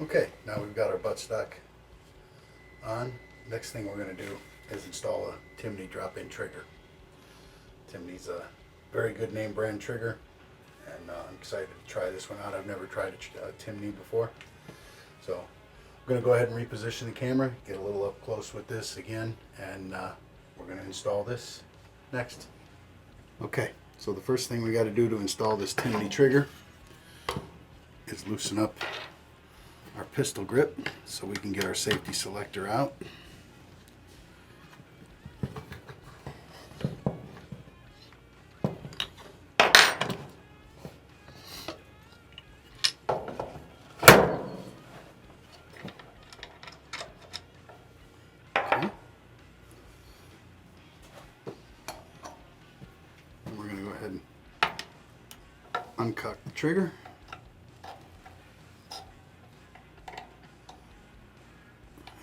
Okay, now we've got our buttstock on. Next thing we're going to do is install a Timney drop-in trigger. Timney's a very good name brand trigger, and I'm excited to try this one out. I've never tried a Timney before. So I'm going to go ahead and reposition the camera, get a little up close with this again, and we're going to install this next. Okay, so the first thing we got to do to install this Timney trigger is loosen up our pistol grip so we can get our safety selector out. Okay. And we're going to go ahead and uncock the trigger.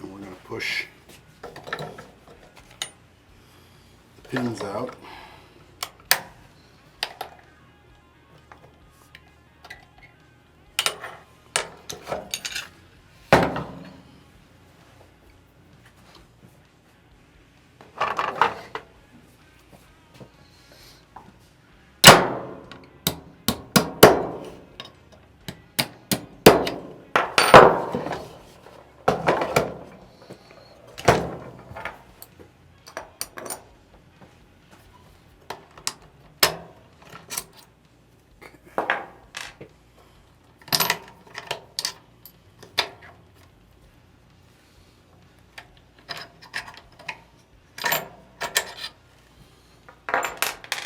And we're going to push the pins out.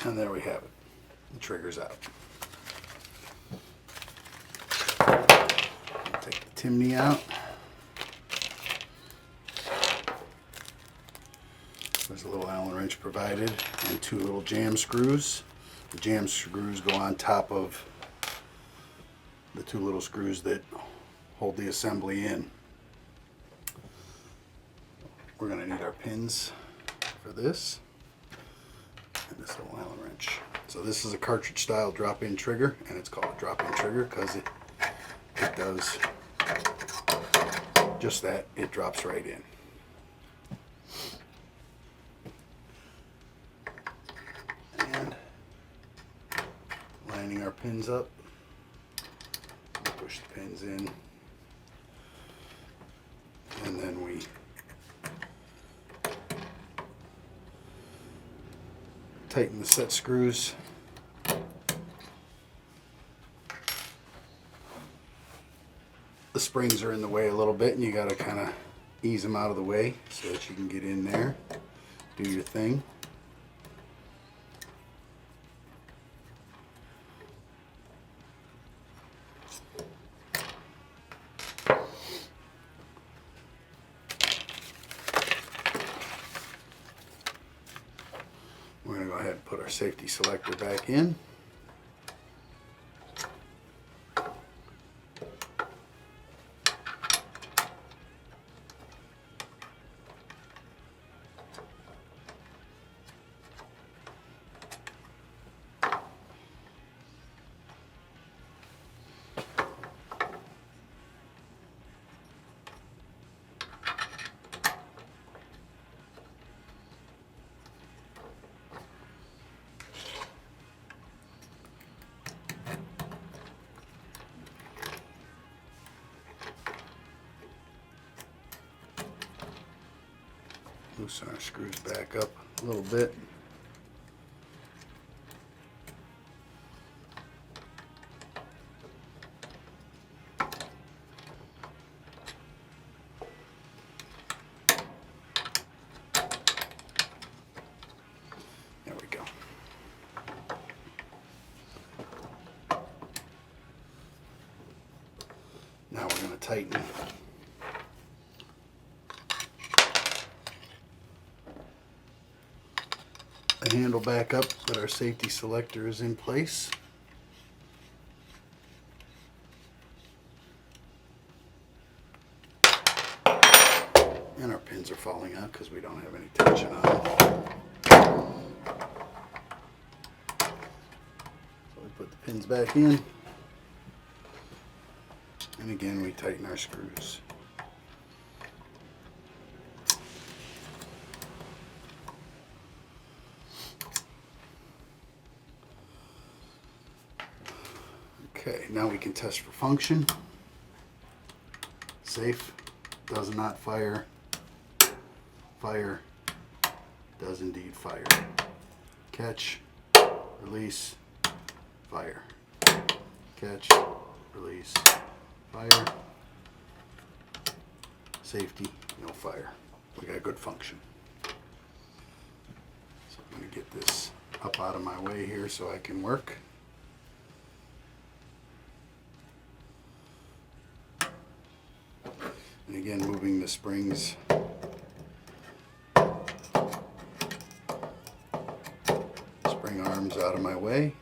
And there we have it. The trigger's out. Take the Timney out. There's a little Allen wrench provided and two little jam screws. The jam screws go on top of the two little screws that hold the assembly in. We're going to need our pins for this. And this little Allen wrench. So this is a cartridge style drop-in trigger, and it's called a drop-in trigger because it does just that. It drops right in. And lining our pins up, push the pins in, and then we tighten the set screws. The springs are in the way a little bit, and you got to kind of ease them out of the way so that you can get in there, do your thing. We're going to go ahead and put our safety selector back in. Loosen our screws back up a little bit. There we go. Now we're going to tighten the handle back up that our safety selector is in place. And our pins are falling out because we don't have any tension on them. So we put the pins back in. And again, we tighten our screws. Okay, now we can test for function. Safe, does not fire. Fire, does indeed fire. Catch, release, fire. Catch, release, fire. Safety, no fire. We got good function. So I'm going to get this up out of my way here so I can work. And again, moving the springs. Spring arms out of my way.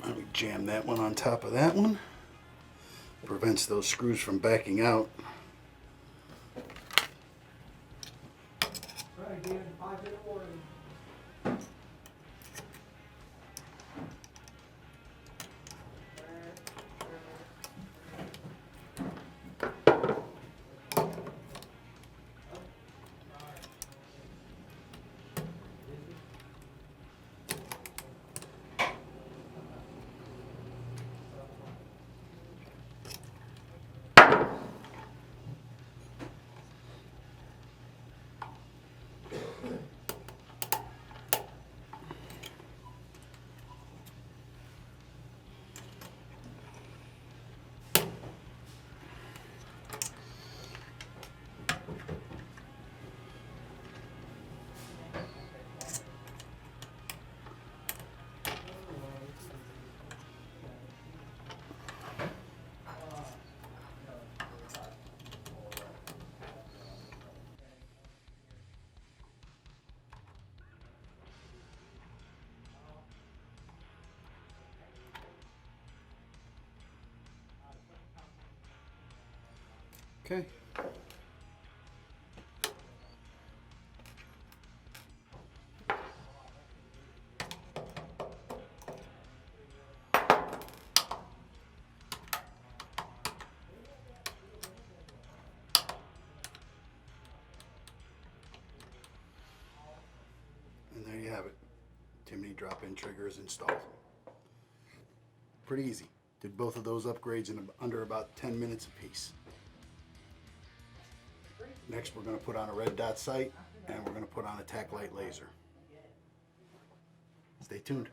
Let me jam that one on top of that one. Prevents those screws from backing out. Okay. And there you have it. Timney drop-in trigger is installed. Pretty easy. Did both of those upgrades in under about 10 minutes apiece. Next, we're going to put on a red dot sight, and we're going to put on a tack light laser. Stay tuned.